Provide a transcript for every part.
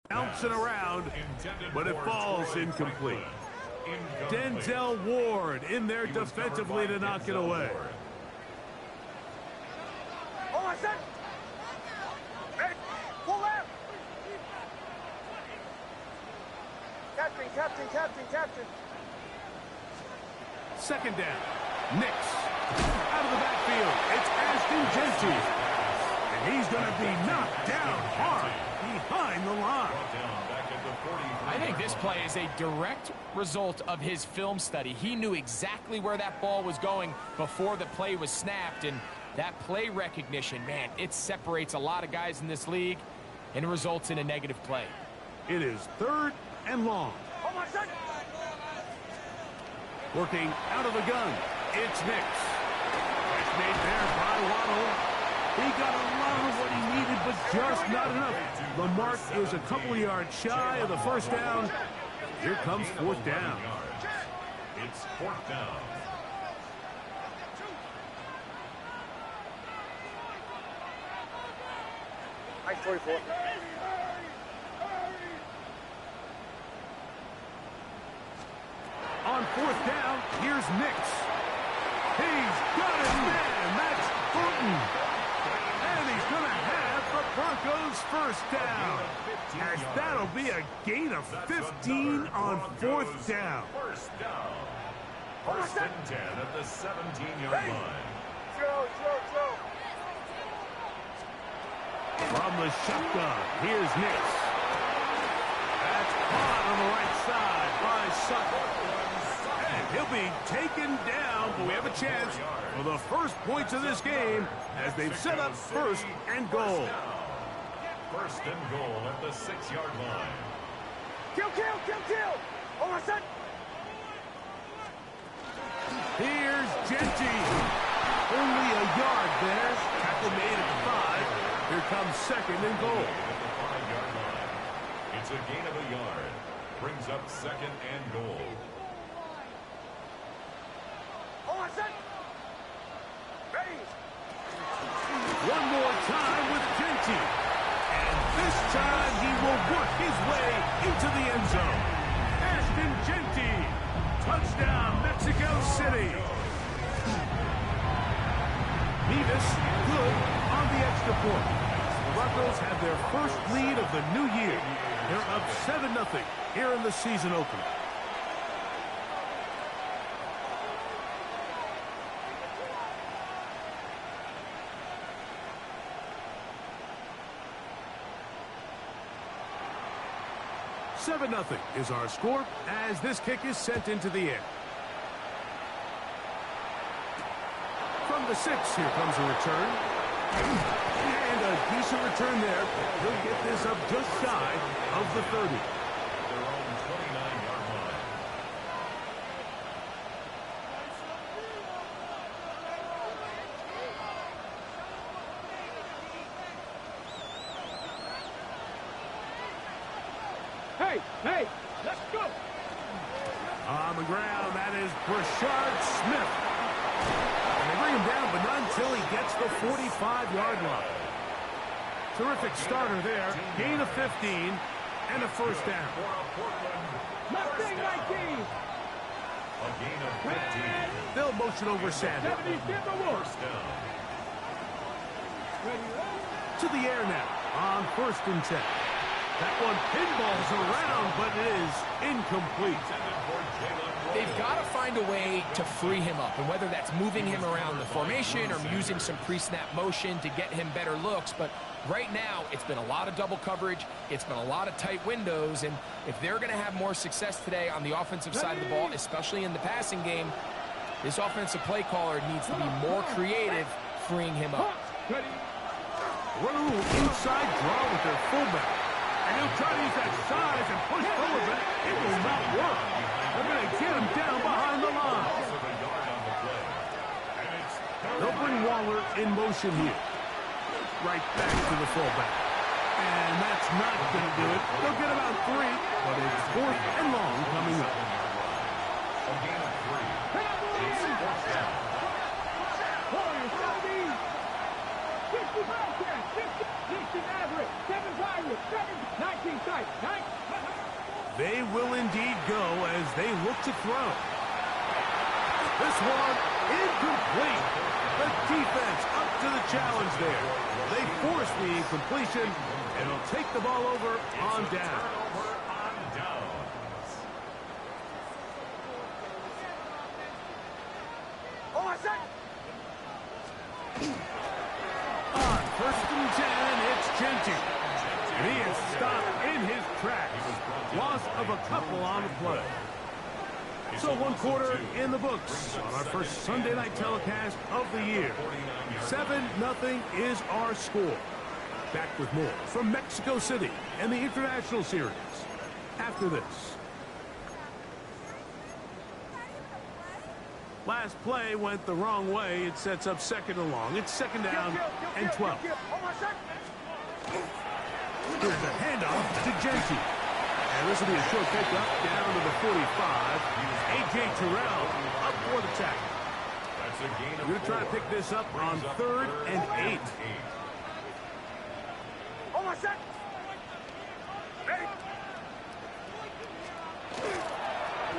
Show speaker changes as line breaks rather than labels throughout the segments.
Bouncing around, but it falls incomplete. Denzel Ward in there defensively to knock it away.
Oh, I said, hey, pull out. Captain.
Second down. Knicks. Out of the backfield. It's Ashton Genty. And he's going to be knocked down hard behind the line.
I think this play is a direct result of his film study. He knew exactly where that ball was going before the play was snapped. And that play recognition, man, it separates a lot of guys in this league and it results in a negative play.
It is 3rd and long.
Oh, my son.
Working out of the gun. It's Knicks. Catch made there by Waddle. He got a lot of what he needed, but just not enough. The mark is a couple of yards shy of the first down. Here comes 4th down.
It's 4th down.
Nice 44.
On 4th down, here's Knicks. He's got it, man. That's Burton. And he's going to have the Broncos' first down. As that'll be a gain of 15 on 4th down.
First down. 1st and 10 at the 17-yard line.
Joe.
From the shotgun, here's Knicks. That's caught on the right side by Sutton. And he'll be taken down, but we have a chance for the first points of this game as they've set up 1st and goal.
1st and goal at the 6-yard line.
Kill. Oh, my son.
Here's Genty. Only a yard there. Tackle made at the 5. Here comes 2nd and goal.
At the 5-yard line. It's a gain of a yard. Brings up 2nd and goal.
Oh, my son. Ready.
One more time with Genty. And this time he will work his way into the end zone. Ashton Genty. Touchdown, Mexico City. Nevis good on the extra point. The Broncos have their first lead of the new year. They're up 7-0 here in the season opener. Seven 0 is our score as this kick is sent into the air. From the 6, here comes a return. And a decent return there. He'll get this up just shy of the 30.
Their own 29-yard line.
Hey, let's go.
On the ground, that is Brashard Smith. And they bring him down, but not until he gets the 45-yard line. Terrific starter there. Gain of 15 and a first down.
Nothing like these.
A gain of 15.
They'll motion over Sanders.
First down.
To the air now on 1st and 10. That one pinballs around, but it is incomplete.
They've got to find a way to free him up, and whether that's moving him around the formation or using some pre-snap motion to get him better looks. But right now, it's been a lot of double coverage. It's been a lot of tight windows, and if they're going to have more success today on the offensive side of the ball, especially in the passing game, this offensive play caller needs to be more creative freeing him up.
Run a little inside draw with their fullback. And he'll try to use that size and push forward, but it will not work. They're going to get him down behind the line. They'll bring Waller in motion here. Right back to the fullback. And that's not going to do it. They'll get about 3, but it's 4th and long coming up.
A gain of 3. It's 4th down.
60 average, 7 drivers, 19 sites.
will indeed go as they look to throw. This one incomplete. The defense up to the challenge there. They force the incompletion, and will take the ball over on down. On 1st and 10, it's Genty. And he is stopped in his tracks. Loss of a couple on the play. So 1 quarter in the books on our first Sunday night telecast of the year. 7-0 is our score. Back with more from Mexico City and the International Series after this. Last play went the wrong way. It sets up 2nd and long. It's 2nd down and 12. Here's the handoff to Genty. And this will be a short pickup down to the 45. A.J. Terrell up for the tackle. We're going to try to pick this up on 3rd and 8.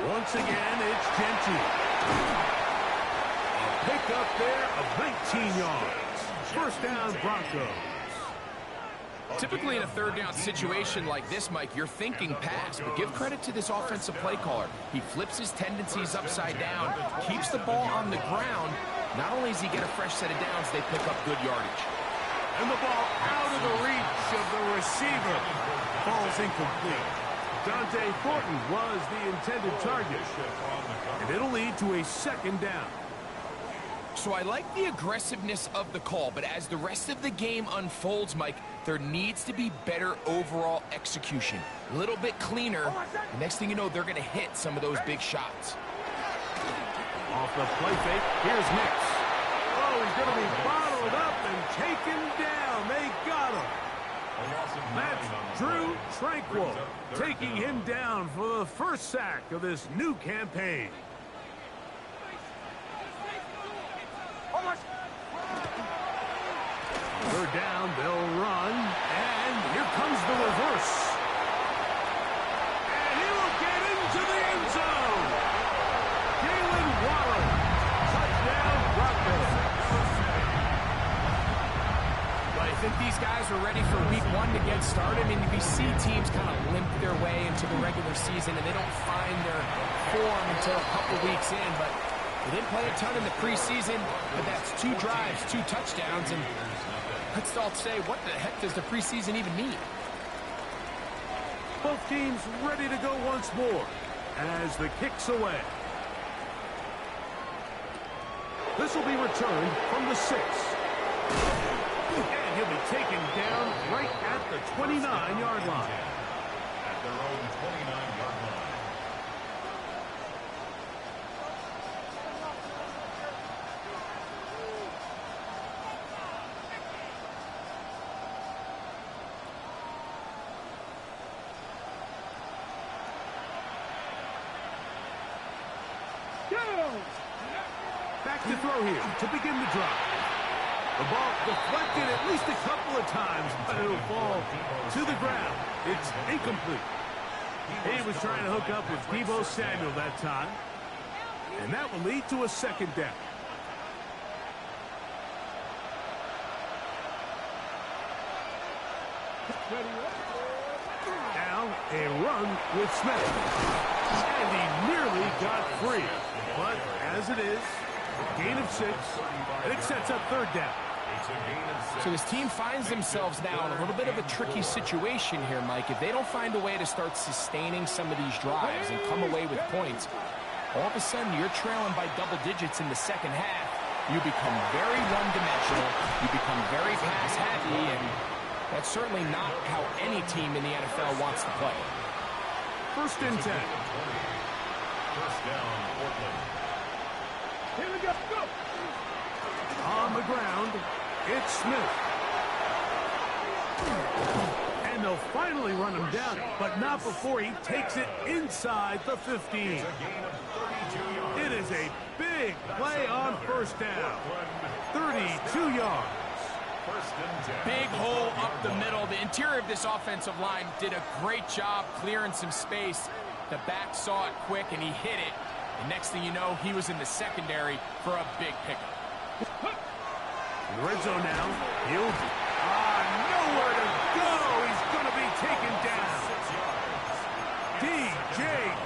Once again, it's Genty. A pickup there of 19 yards. 1st down, Broncos.
Typically in a 3rd down situation like this, Mike, you're thinking pass, but give credit to this offensive play caller. He flips his tendencies upside down, keeps the ball on the ground. Not only does he get a fresh set of downs, they pick up good yardage.
And the ball out of the reach of the receiver. Falls incomplete. Dante Thornton was the intended target. And it'll lead to a 2nd down.
So I like the aggressiveness of the call, but as the rest of the game unfolds, Mike, there needs to be better overall execution. A little bit cleaner. The next thing you know, they're going to hit some of those big shots.
Off the play fake, here's Nix. Oh, he's going to be bottled up and taken down. They got him. That's Drew Tranquil taking him down for the first sack of this new campaign. Third down, they'll run, and here comes the reverse. And he will get into the end zone. Jalen Waller, touchdown Broncos.
But I think these guys are ready for week 1 to get started. I mean, we see teams kind of limp their way into the regular season, and they don't find their form until a couple weeks in, but they didn't play a ton in the preseason, but that's 2 drives, 2 touchdowns, and let's all say, what the heck does the preseason even mean?
Both teams ready to go once more as the kick's away. This will be returned from the 6. And he'll be taken down right at the 29-yard line.
At their own 29-yard line.
Back to throw here to begin the drive. The ball deflected at least a couple of times, but it'll fall to the ground. It's incomplete. He was trying to hook up with Deebo Samuel that time, and that will lead to a 2nd down. Now a run with Smith, and he nearly got free. But as it is, gain of 6, and it sets up 3rd down.
So this team finds themselves now in a little bit of a tricky situation here, Mike. If they don't find a way to start sustaining some of these drives and come away with points, all of a sudden you're trailing by double digits in the 2nd half. You become very one-dimensional. You become very pass-happy, and that's certainly not how any team in the NFL wants to play.
1st and 10.
1st down, Portland.
Here we go. Go.
On the ground, it's Smith. And they'll finally run him down, but not before he takes it inside the 15. It is a big play on 1st down. 32 yards.
Big hole up the middle. The interior of this offensive line did a great job clearing some space. The back saw it quick, and he hit it. And next thing you know, he was in the secondary for a big pickup.
In the red zone now. He'll nowhere to go. He's going to be taken down. D.J.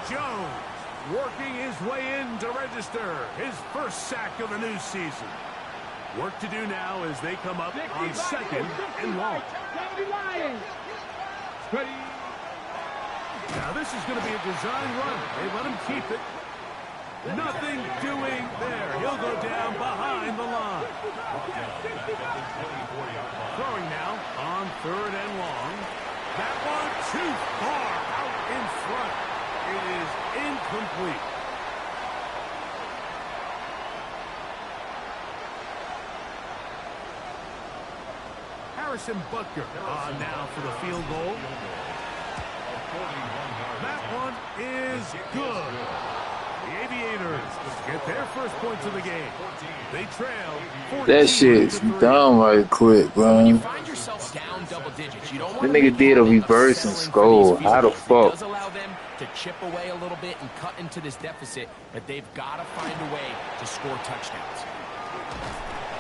Jones working his way in to register his first sack of the new season. Work to do now as they come up on second and long. Now this is going to be a design run. They let him keep it. Nothing doing there. He'll go down behind the line. Throwing now on third and long. That one too far out in front. It is incomplete. Harrison Butker on now for the field goal. That one is good. The Aviators get their first points of the game. They trail.
That shit's done right quick, bro.
When you find yourself down double digits, you don't want
That nigga did a reverse and score. How the fuck?
It does allow them to chip away a little bit and cut into this deficit, but they've got to find a way to score touchdowns.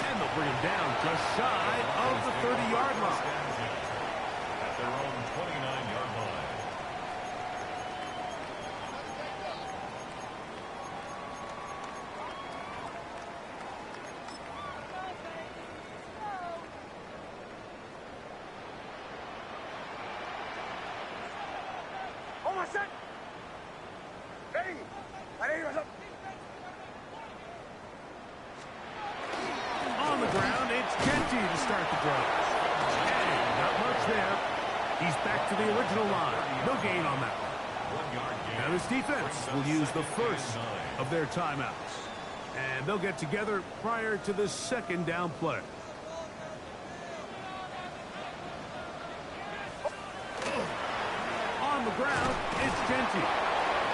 And they'll bring him down just shy of the 30-yard line.
At their own 29-yard line.
Almost set. Ready. Ready.
On the ground, it's Genty to start the drive. And not much there. He's back to the original line. No gain on that one. Now this defense will use the first of their timeouts. And they'll get together prior to the second down play. On the ground, it's Genty.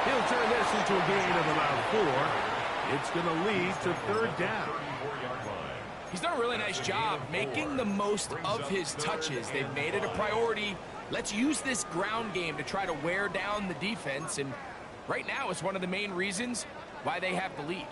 He'll turn this into a gain of about 4. It's going to lead to third down.
He's done a really nice job making the most of his touches. They've made it a priority. Let's use this ground game to try to wear down the defense. And right now, it's one of the main reasons why they have the lead.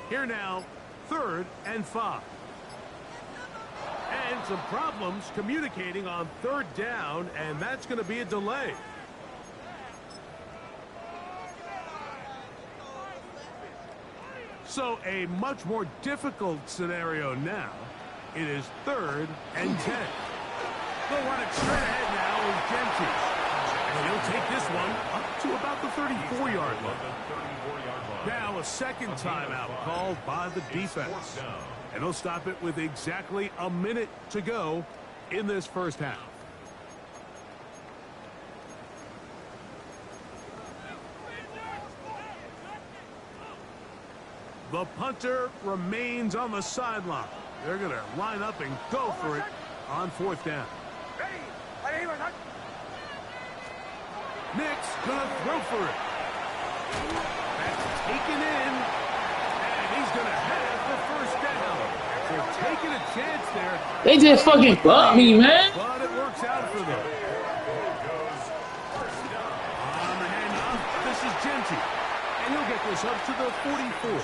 Here now, 3rd and 5. And some problems communicating on 3rd down, and that's going to be a delay. So a much more difficult scenario now. It is 3rd and 10. They'll run it straight ahead now with Genty. And he'll take this one up to about the 34-yard line. Now a second timeout called by the defense. And they'll stop it with exactly a minute to go in this first half. The punter remains on the sideline. They're going to line up and go for it on 4th down. Nick's going to throw for it. That's taken in, and he's going to have the first down. They're taking a chance there.
They just fucking bumped me, man.
But it works out for them. On the handoff, this is Genty. And he'll get this up to the 44.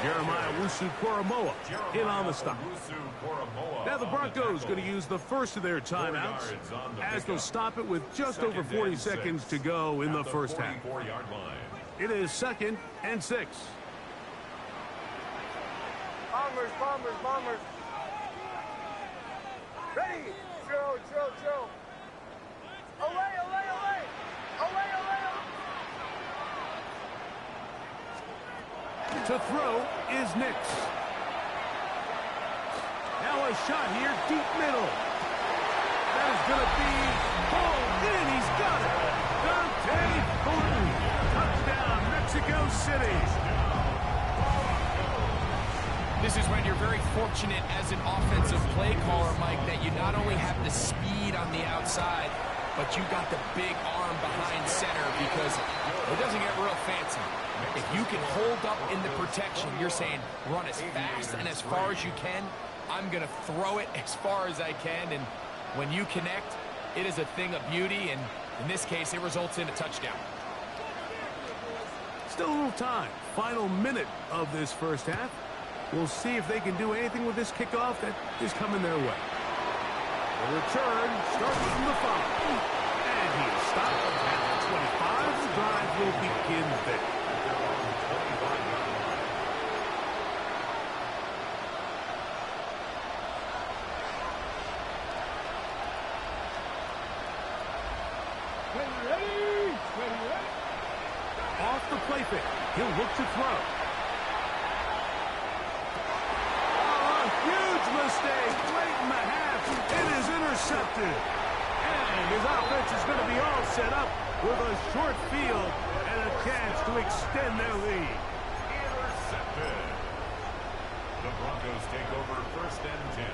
Jeremiah Wusu-Koromoa in on the stop. Now the Broncos going to use the first of their timeouts as they'll stop it with just over 40 seconds to go in the first half. It is 2nd and 6.
Bombers, bombers, bombers. Ready. Drill, drill, drill. Away, away, away. Away, away, away.
To throw is Nix. Now a shot here, deep middle. That is going to be pulled in. He's got it. Dante Thornton. Touchdown, Mexico City.
This is when you're very fortunate as an offensive play caller, Mike, that you not only have the speed on the outside, but you got the big arm behind center because it doesn't get real fancy. If you can hold up in the protection, you're saying run as fast and as far as you can. I'm going to throw it as far as I can, and when you connect, it is a thing of beauty, and in this case, it results in a touchdown.
Still a little time. Final minute of this first half. We'll see if they can do anything with this kickoff that is coming their way. The return starts from the 5. And he is stopped at the 25. The drive will begin there. Off the play fake. He'll look to throw. Oh, a huge mistake late in the half. It is intercepted. And his offense is going to be all set up with a short field and a chance to extend their lead.
Intercepted. The Broncos take over 1st and 10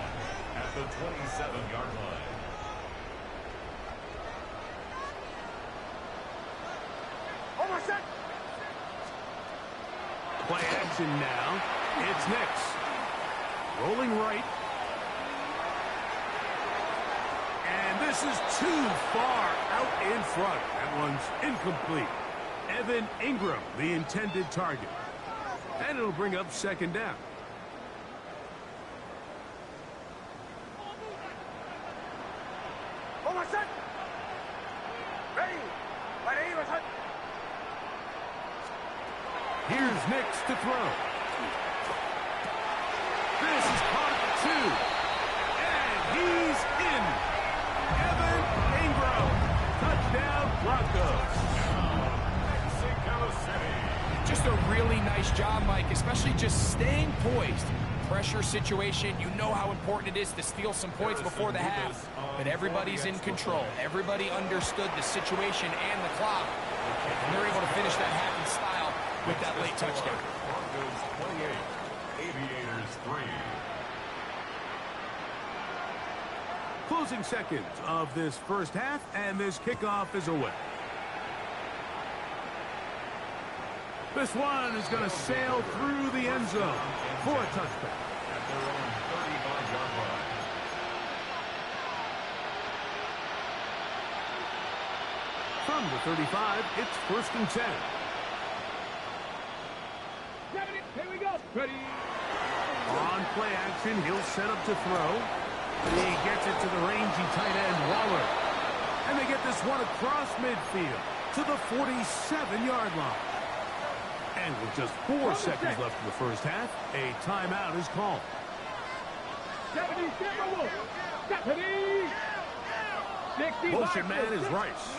at the 27-yard line.
Play action now. It's Nix. Rolling right. And this is too far out in front. That one's incomplete. Evan Ingram, the intended target. And it'll bring up 2nd down. Here's Nix to throw. This is caught at 2. And he's in. Evan Ingram. Touchdown, Broncos.
Mexico City.
Just a really nice job, Mike, especially just staying poised. Pressure situation, you know how important it is to steal some points before the half, but everybody's in control. Everybody understood the situation and the clock, and they're able to finish that half in style with that late touchdown.
Broncos 28, Aviators 3.
Closing seconds of this first half, and this kickoff is away. This one is going to sail through the end zone for a touchdown.
At their own 35-yard line.
From the 35, it's 1st and 10.
Here we go. Ready.
On play action, he'll set up to throw. He gets it to the rangy tight end, Waller. And they get this one across midfield to the 47-yard line. And with just 4 seconds left in the first half, a timeout is called. Motion man is Rice.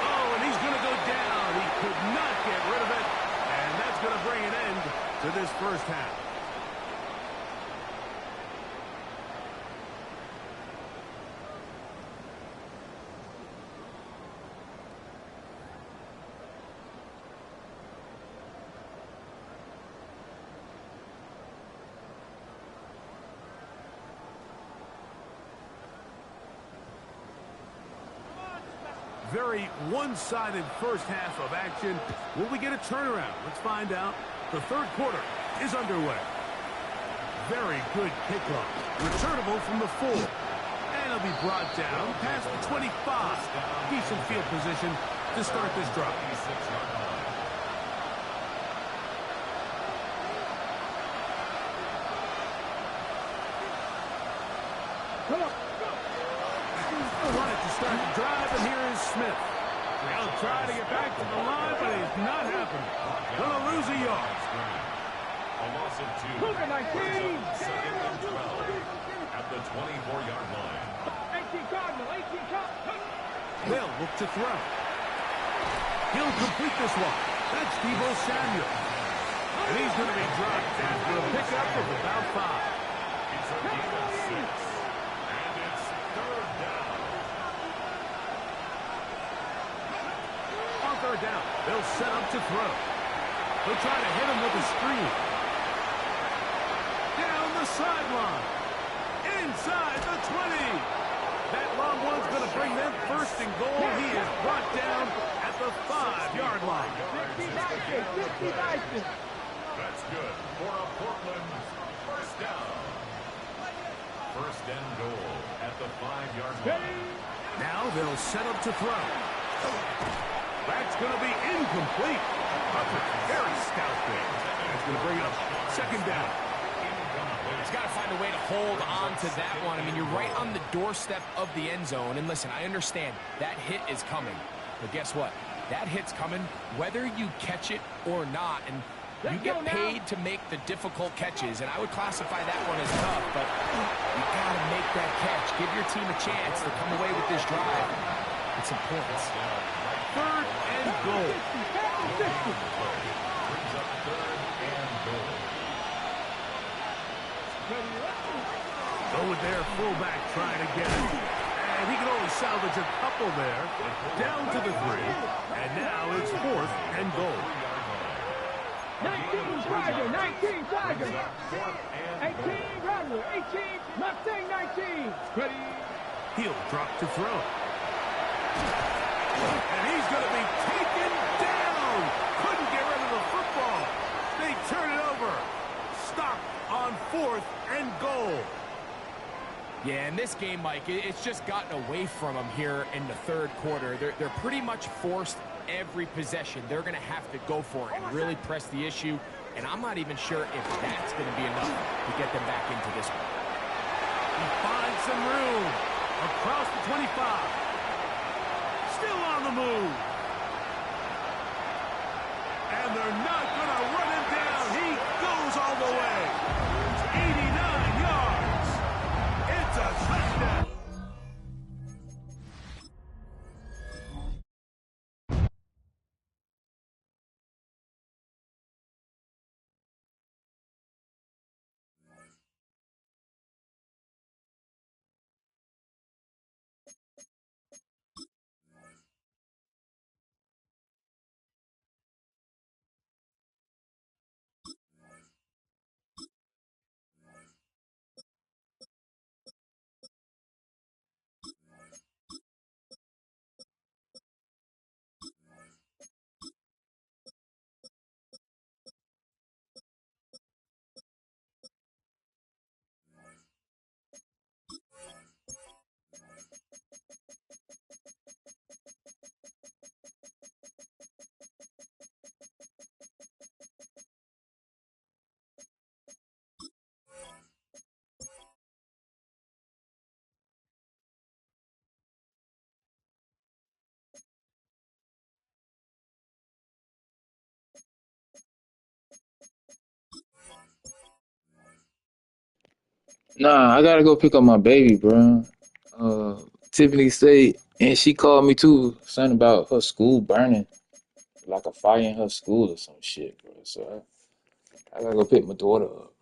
Oh, and he's going to go down. He could not get rid of it. And that's going to bring an end to this first half. Very one-sided first half of action. Will we get a turnaround? Let's find out. The 3rd quarter is underway. Very good kickoff. Returnable from the 4. And it'll be brought down past the 25. Decent field position to start this drive.
26-yard line.
Run it to start the drive, and here is Smith. He'll try to get back to the line, but it's not happening. Gonna lose a yard.
A loss of 2.
Look at 19.
2nd and 12 at the 24-yard line.
18 Cardinal, 18 Cardinal.
They'll look to throw. He'll complete this one. That's Deebo Samuel. And he's going to be dropped after a pickup of about 5.
It's a gain of 6. And it's 3rd down.
On 3rd down, they'll set up to throw. He'll try to hit him with a screen. Down the sideline. Inside the 20. That long one's going to bring them first and goal. He is brought down at the 5-yard line.
50 Dyson.
That's good for a Portland first down. First and goal at the 5-yard line.
Now they'll set up to throw. That's going to be incomplete. Hubbard, very stout there. That's going to bring up second down.
He's got to find a way to hold on to that one. I mean, you're right on the doorstep of the end zone. And listen, I understand that hit is coming. But guess what? That hit's coming whether you catch it or not. And you get paid to make the difficult catches. And I would classify that one as tough. But you got to make that catch. Give your team a chance to come away with this drive. It's important.
Third and goal. Go with their fullback trying to get it. And he can only salvage a couple there. Down to the 3. And now it's fourth and goal.
19 Tiger, 19 Tiger. 18 Rattler, 18 Mustang 19. Ready.
He'll drop to throw. And he's going to be taken down. Couldn't get rid of the football. They turn it over. Stop on fourth and goal.
Yeah, in this game, Mike, it's just gotten away from them here in the third quarter. They're pretty much forced every possession. They're going to have to go for it and really press the issue. And I'm not even sure if that's going to be enough to get them back into this one.
He finds some room across the 25. Still on the move. And they're not going to run him down. He goes all the way. 89 yards. It's a touchdown.
Nah, I gotta go pick up my baby, bro. Tiffany State, and she called me too, something about her school burning, like a fire in her school or some shit, bro. So I gotta go pick my daughter up.